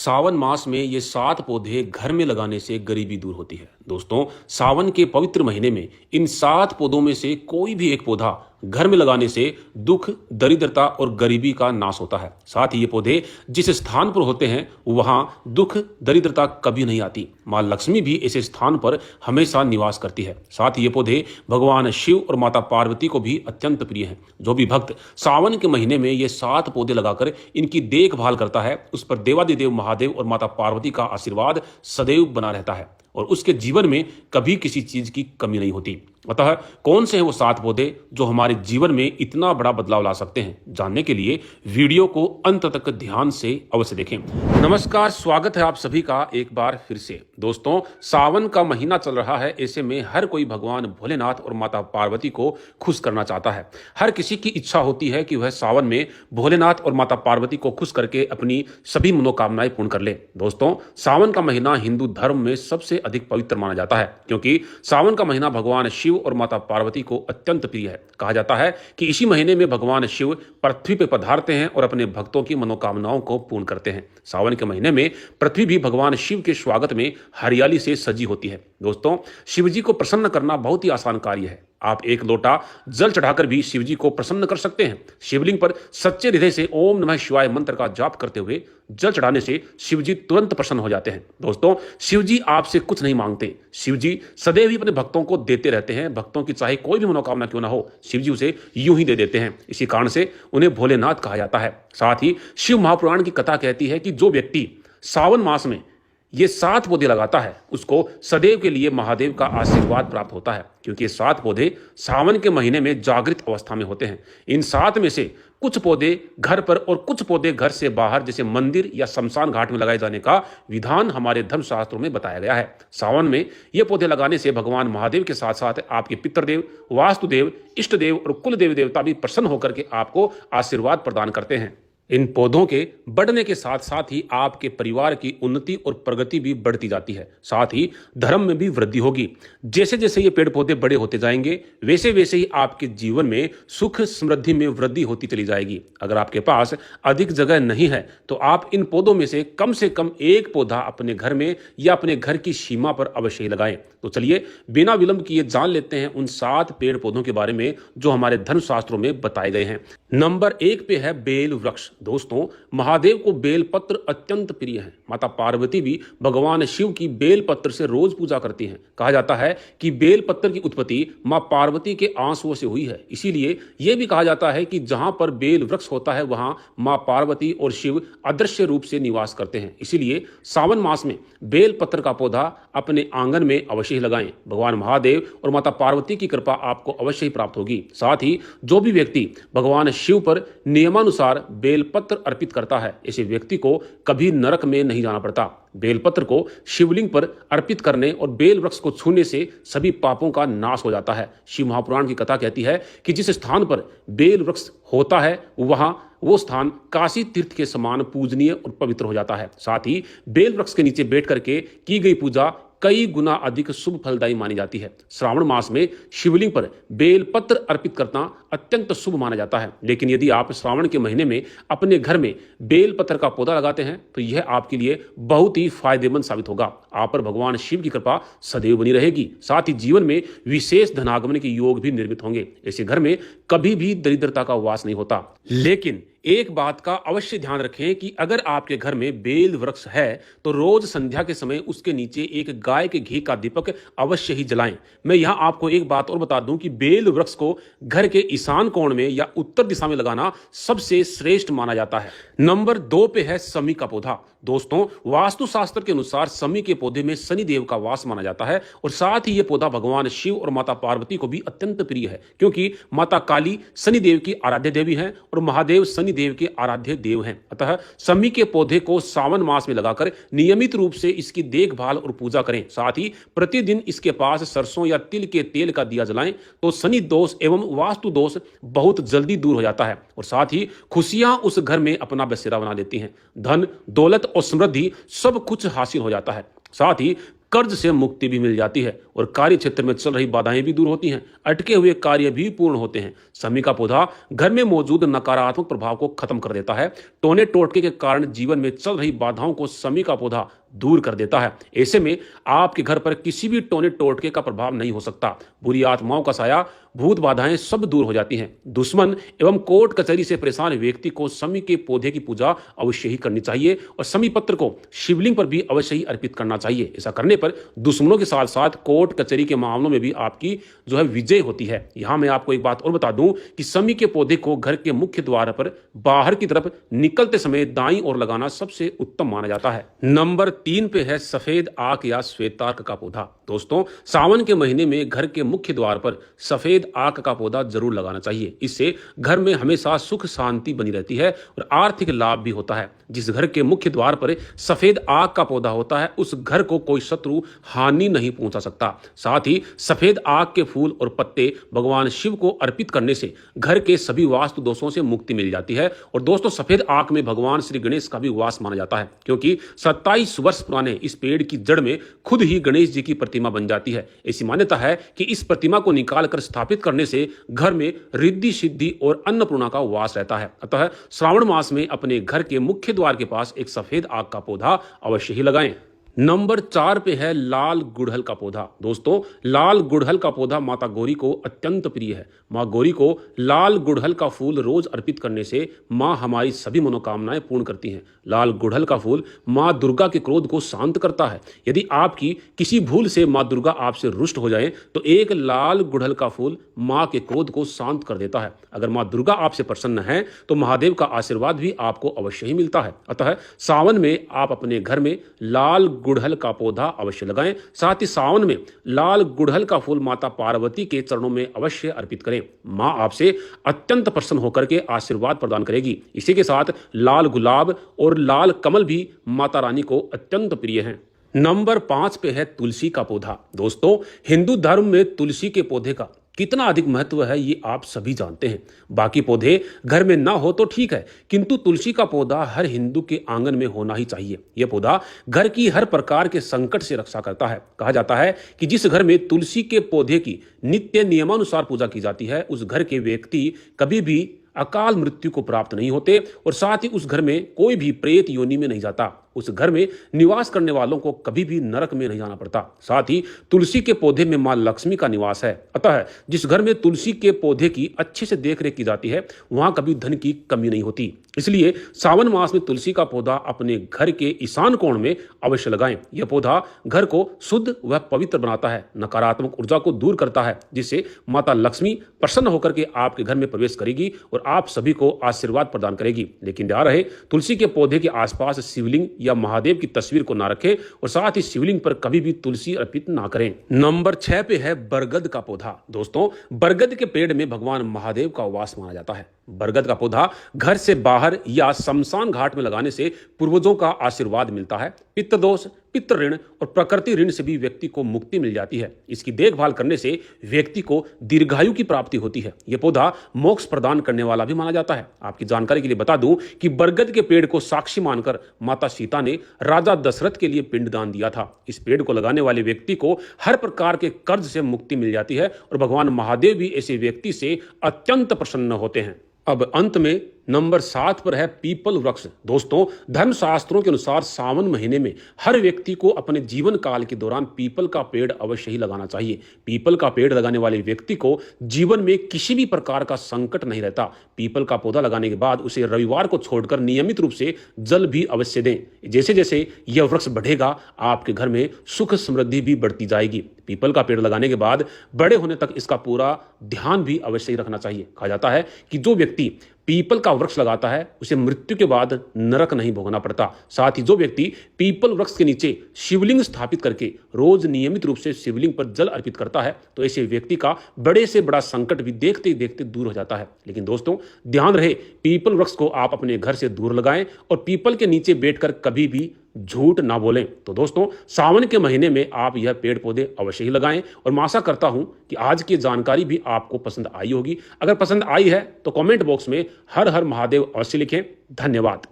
सावन मास में ये 7 पौधे घर में लगाने से गरीबी दूर होती है। दोस्तों, सावन के पवित्र महीने में इन 7 पौधों में से कोई भी एक पौधा घर में लगाने से दुख, दरिद्रता और गरीबी का नाश होता है। साथ ही ये पौधे जिस स्थान पर होते हैं वहां दुख, दरिद्रता कभी नहीं आती। मां लक्ष्मी भी ऐसे स्थान पर हमेशा निवास करती है। साथ ही ये पौधे भगवान शिव और माता पार्वती को भी अत्यंत प्रिय हैं। जो भी भक्त सावन के महीने में ये 7 पौधे लगाकर इनकी देखभाल करता है, उस पर देवादिदेव महादेव और माता पार्वती का आशीर्वाद सदैव बना रहता है और उसके जीवन में कभी किसी चीज की कमी नहीं होती। अतः कौन से हैं वो 7 पौधे जो हमारे जीवन में इतना बड़ा बदलाव ला सकते हैं? जानने के लिए वीडियो को अंत तक ध्यान से अवश्य देखें। नमस्कार, स्वागत है आप सभी का एक बार फिर से। दोस्तों, सावन का महीना चल रहा है, ऐसे में हर कोई भगवान भोलेनाथ और माता पार्वती को खुश करना चाहता है। हर किसी की इच्छा होती है कि वह सावन में भोलेनाथ और माता पार्वती को खुश करके अपनी सभी मनोकामनाएं पूर्ण कर ले। दोस्तों, सावन का महीना हिंदू धर्म में सबसे अधिक पवित्र माना जाता है, क्योंकि सावन का महीना भगवान शिव और माता पार्वती को अत्यंत प्रिय है। कहा जाता है कि इसी महीने में भगवान शिव पृथ्वी पर पधारते हैं और अपने भक्तों की मनोकामनाओं को पूर्ण करते हैं। सावन के महीने में पृथ्वी भी भगवान शिव के स्वागत में हरियाली से सजी होती है। दोस्तों, शिव जी को प्रसन्न करना बहुत ही आसान कार्य है। आप एक लोटा जल चढ़ाकर भी शिव जी को प्रसन्न कर सकते हैं। शिवलिंग पर सच्चे हृदय से ओम नमः शिवाय मंत्र का जाप करते हुए जल चढ़ाने से शिव जी तुरंत प्रसन्न हो जाते हैं। दोस्तों, शिव जी आपसे कुछ नहीं मांगते। शिव जी सदैव ही अपने भक्तों को देते रहते हैं। भक्तों की चाहे कोई भी मनोकामना क्यों ना हो, शिव जी उसे यूं ही दे देते हैं। इसी कारण से उन्हें भोलेनाथ कहा जाता है। साथ ही शिव महापुराण की कथा कहती है कि जो व्यक्ति सावन मास में ये 7 पौधे लगाता है उसको सदैव के लिए महादेव का आशीर्वाद प्राप्त होता है, क्योंकि ये 7 पौधे सावन के महीने में जागृत अवस्था में होते हैं। इन 7 में से कुछ पौधे घर पर और कुछ पौधे घर से बाहर जैसे मंदिर या शमशान घाट में लगाए जाने का विधान हमारे धर्मशास्त्रों में बताया गया है। सावन में ये पौधे लगाने से भगवान महादेव के साथ साथ आपके पितृदेव, वास्तुदेव, इष्ट देव और कुल देवी देवता भी प्रसन्न होकर के आपको आशीर्वाद प्रदान करते हैं। इन पौधों के बढ़ने के साथ साथ ही आपके परिवार की उन्नति और प्रगति भी बढ़ती जाती है। साथ ही धर्म में भी वृद्धि होगी। जैसे जैसे ये पेड़ पौधे बड़े होते जाएंगे वैसे वैसे ही आपके जीवन में सुख समृद्धि में वृद्धि होती चली जाएगी। अगर आपके पास अधिक जगह नहीं है तो आप इन पौधों में से कम एक पौधा अपने घर में या अपने घर की सीमा पर अवश्य ही लगाएं। तो चलिए बिना विलंब किए जान लेते हैं उन 7 पेड़ पौधों के बारे में जो हमारे धर्मशास्त्रों में बताए गए हैं। नंबर 1 पे है बेल वृक्ष। दोस्तों, महादेव को बेल पत्र अत्यंत प्रिय है। माता पार्वती भी भगवान शिव की बेल पत्र से रोज पूजा करती हैं। कहा जाता है कि बेल पत्र की उत्पत्ति मां पार्वती के आंसुओं से हुई है। इसीलिए यह भी कहा जाता है कि जहां पर बेल वृक्ष होता है वहां मां पार्वती और शिव अदृश्य रूप से निवास करते हैं। इसीलिए सावन मास में बेल पत्र का पौधा अपने आंगन में अवश्य ही लगाएं। भगवान महादेव और माता पार्वती की कृपा आपको अवश्य ही प्राप्त होगी। साथ ही जो भी व्यक्ति भगवान शिव पर नियमानुसार बेल पत्र अर्पित करता है, ऐसे व्यक्ति को कभी नरक में नहीं जाना पड़ता। बेलपत्र को शिवलिंग पर अर्पित करने और बेल वृक्ष को छूने से सभी पापों का नाश हो जाता है। शिव महापुराण की कथा कहती है कि जिस स्थान पर बेल वृक्ष होता है वहां वो स्थान काशी तीर्थ के समान पूजनीय और पवित्र हो जाता है। साथ ही बेल वृक्ष के नीचे बैठ करके की गई पूजा कई गुना अधिक शुभ फलदायी मानी जाती है। श्रावण मास में शिवलिंग पर बेल पत्र अर्पित करना अत्यंत शुभ माना जाता है। लेकिन यदि आप श्रावण के महीने में अपने घर में बेल पत्र का पौधा लगाते हैं तो यह आपके लिए बहुत ही फायदेमंद साबित होगा। आप पर भगवान शिव की कृपा सदैव बनी रहेगी। साथ ही जीवन में विशेष धनागमन के योग भी निर्मित होंगे। ऐसे घर में कभी भी दरिद्रता का वास नहीं होता। लेकिन एक बात का अवश्य ध्यान रखें कि अगर आपके घर में बेल वृक्ष है तो रोज संध्या के समय उसके नीचे एक गाय के घी का दीपक अवश्य ही जलाएं। मैं यहां आपको एक बात और बता दूं कि बेल वृक्ष को घर के ईशान कोण में या उत्तर दिशा में लगाना सबसे श्रेष्ठ माना जाता है। नंबर 2 पे है समी का पौधा। दोस्तों, वास्तुशास्त्र के अनुसार समी के पौधे में शनि देव का वास माना जाता है और साथ ही यह पौधा भगवान शिव और माता पार्वती को भी अत्यंत प्रिय है, क्योंकि माता काली शनि देव की आराध्य देवी हैं और महादेव शनि देव के आराध्य देव हैं। अतः समी के पौधे को सावन मास में लगाकर नियमित रूप से इसकी देखभाल और पूजा करें। साथ ही प्रतिदिन इसके पास सरसों या तिल के तेल का दिया जलाएं तो शनि दोष एवं वास्तु दोष बहुत जल्दी दूर हो जाता है और साथ ही खुशियां उस घर में अपना बसेरा बना देती हैं। धन, दौलत और समृद्धि सब कुछ हासिल हो जाता है। साथ ही कर्ज से मुक्ति भी मिल जाती है और कार्य क्षेत्र में चल रही बाधाएं भी दूर होती हैं, अटके हुए कार्य भी पूर्ण होते हैं। शमी का पौधा घर में मौजूद नकारात्मक प्रभाव को खत्म कर देता है। टोने टोटके के कारण जीवन में चल रही बाधाओं को शमी का पौधा दूर कर देता है। ऐसे में आपके घर पर किसी भी टोने टोटके का प्रभाव नहीं हो सकता। बुरी आत्माओं का साया, भूत बाधाएं सब दूर हो जाती हैं। दुश्मन एवं कोर्ट कचहरी से परेशान व्यक्ति को शमी के पौधे की पूजा अवश्य ही करनी चाहिए और शमी पत्र को शिवलिंग पर भी अवश्य ही अर्पित करना चाहिए। ऐसा करने पर दुश्मनों के साथ साथ कोर्ट कचहरी के मामलों में भी आपकी जो है विजय होती है। यहां मैं आपको एक बात और बता दूं कि शमी के पौधे को घर के मुख्य द्वार पर बाहर की तरफ निकलते समय दाईं ओर लगाना सबसे उत्तम माना जाता है। नंबर 3 पे है सफेद आक या श्वेतार्क का पौधा। दोस्तों, सावन के महीने में घर के मुख्य द्वार पर सफेद आक का पौधा जरूर लगाना चाहिए। इससे घर में हमेशा सुख शांति बनी रहती है और आर्थिक लाभ भी होता है। जिस घर के मुख्य द्वार पर सफेद आक का पौधा होता है उस घर को कोई शत्रु हानि नहीं पहुंचा सकता। साथ ही सफेद आक के फूल और पत्ते भगवान शिव को अर्पित करने से घर के सभी वास्तु दोषों से मुक्ति मिल जाती है। और दोस्तों, सफेद आक में भगवान श्री गणेश का भी वास माना जाता है, क्योंकि 27 वर्ष पुराने इस पेड़ की जड़ में खुद ही गणेश जी की प्रतिमा बन जाती है। ऐसी मान्यता है कि इस प्रतिमा को निकाल कर स्थापित करने से घर में रिद्धि सिद्धि और अन्नपूर्णा का वास रहता है। अतः श्रावण मास में अपने घर के मुख्य द्वार के पास एक सफेद आक का पौधा अवश्य ही लगाएं। नंबर 4 पे है लाल गुड़हल का पौधा। दोस्तों, लाल गुड़हल का पौधा माता गौरी को अत्यंत प्रिय है। माँ गौरी को लाल गुड़हल का फूल रोज अर्पित करने से माँ हमारी सभी मनोकामनाएं पूर्ण करती हैं। लाल गुड़हल का फूल माँ दुर्गा के क्रोध को शांत करता है। यदि आपकी किसी भूल से माँ दुर्गा आपसे रुष्ट हो जाए तो एक लाल गुड़हल का फूल माँ के क्रोध को शांत कर देता है। अगर माँ दुर्गा आपसे प्रसन्न है तो महादेव का आशीर्वाद भी आपको अवश्य ही मिलता है। अतः सावन में आप अपने घर में लाल गुड़हल का पौधा अवश्य लगाएं। साथ ही सावन में लाल गुड़हल का फूल माता पार्वती के चरणों में अवश्य अर्पित करें। मां आपसे अत्यंत प्रसन्न होकर के आशीर्वाद प्रदान करेगी। इसी के साथ लाल गुलाब और लाल कमल भी माता रानी को अत्यंत प्रिय हैं। नंबर 5 पे है तुलसी का पौधा। दोस्तों, हिंदू धर्म में तुलसी के पौधे का कितना अधिक महत्व है ये आप सभी जानते हैं। बाकी पौधे घर में ना हो तो ठीक है, किंतु तुलसी का पौधा हर हिंदू के आंगन में होना ही चाहिए। यह पौधा घर की हर प्रकार के संकट से रक्षा करता है। कहा जाता है कि जिस घर में तुलसी के पौधे की नित्य नियमानुसार पूजा की जाती है उस घर के व्यक्ति कभी भी अकाल मृत्यु को प्राप्त नहीं होते और साथ ही उस घर में कोई भी प्रेत योनि में नहीं जाता। उस घर में निवास करने वालों को कभी भी नरक में नहीं जाना पड़ता। साथ ही तुलसी के पौधे में मां लक्ष्मी का निवास है। अतः जिस घर में तुलसी के पौधे की अच्छे से देखरेख की जाती है वहां कभी धन की कमी नहीं होती। इसलिए सावन मास में तुलसी का पौधा अपने घर के ईशान कोण में अवश्य लगाएं। यह पौधा घर को शुद्ध व पवित्र बनाता है, नकारात्मक ऊर्जा को दूर करता है, जिससे माता लक्ष्मी प्रसन्न होकर के आपके घर में प्रवेश करेगी और आप सभी को आशीर्वाद प्रदान करेगी। लेकिन ध्यान रहे, तुलसी के पौधे के आसपास शिवलिंग या महादेव की तस्वीर को ना रखें और साथ ही शिवलिंग पर कभी भी तुलसी अर्पित ना करें। नंबर 6 पे है बरगद का पौधा। दोस्तों, बरगद के पेड़ में भगवान महादेव का वास माना जाता है। बरगद का पौधा घर से बाहर या शमशान घाट में लगाने से पूर्वजों का आशीर्वाद मिलता है। पितृदोष, पितृ ऋण और प्रकृति ऋण से भी व्यक्ति को मुक्ति मिल जाती है। इसकी देखभाल करने से व्यक्ति को दीर्घायु की प्राप्ति होती है। यह पौधा मोक्ष प्रदान करने वाला भी माना जाता है। आपकी जानकारी के लिए बता दूं कि बरगद के पेड़ को साक्षी मानकर माता सीता ने राजा दशरथ के लिए पिंडदान दिया था। इस पेड़ को लगाने वाले व्यक्ति को हर प्रकार के कर्ज से मुक्ति मिल जाती है और भगवान महादेव भी ऐसे व्यक्ति से अत्यंत प्रसन्न होते हैं। अब अंत में नंबर 7 पर है पीपल वृक्ष। दोस्तों, धर्मशास्त्रों के अनुसार सावन महीने में हर व्यक्ति को अपने जीवन काल के दौरान पीपल का पेड़ अवश्य ही लगाना चाहिए। पीपल का पेड़ लगाने वाले व्यक्ति को जीवन में किसी भी प्रकार का संकट नहीं रहता। पीपल का पौधा लगाने के बाद उसे रविवार को छोड़कर नियमित रूप से जल भी अवश्य दें। जैसे जैसे यह वृक्ष बढ़ेगा आपके घर में सुख समृद्धि भी बढ़ती जाएगी। पीपल का पेड़ लगाने के बाद बड़े होने तक इसका पूरा ध्यान भी अवश्य ही रखना चाहिए। कहा जाता है कि जो व्यक्ति पीपल का वृक्ष लगाता है उसे मृत्यु के बाद नरक नहीं भोगना पड़ता। साथ ही जो व्यक्ति पीपल वृक्ष के नीचे शिवलिंग स्थापित करके रोज नियमित रूप से शिवलिंग पर जल अर्पित करता है तो ऐसे व्यक्ति का बड़े से बड़ा संकट भी देखते देखते दूर हो जाता है। लेकिन दोस्तों, ध्यान रहे, पीपल वृक्ष को आप अपने घर से दूर लगाएं और पीपल के नीचे बैठकर कभी भी झूठ ना बोलें। तो दोस्तों, सावन के महीने में आप यह पेड़ पौधे अवश्य ही लगाएं और मैं आशा करता हूं कि आज की जानकारी भी आपको पसंद आई होगी। अगर पसंद आई है तो कमेंट बॉक्स में हर हर महादेव अवश्य लिखें। धन्यवाद।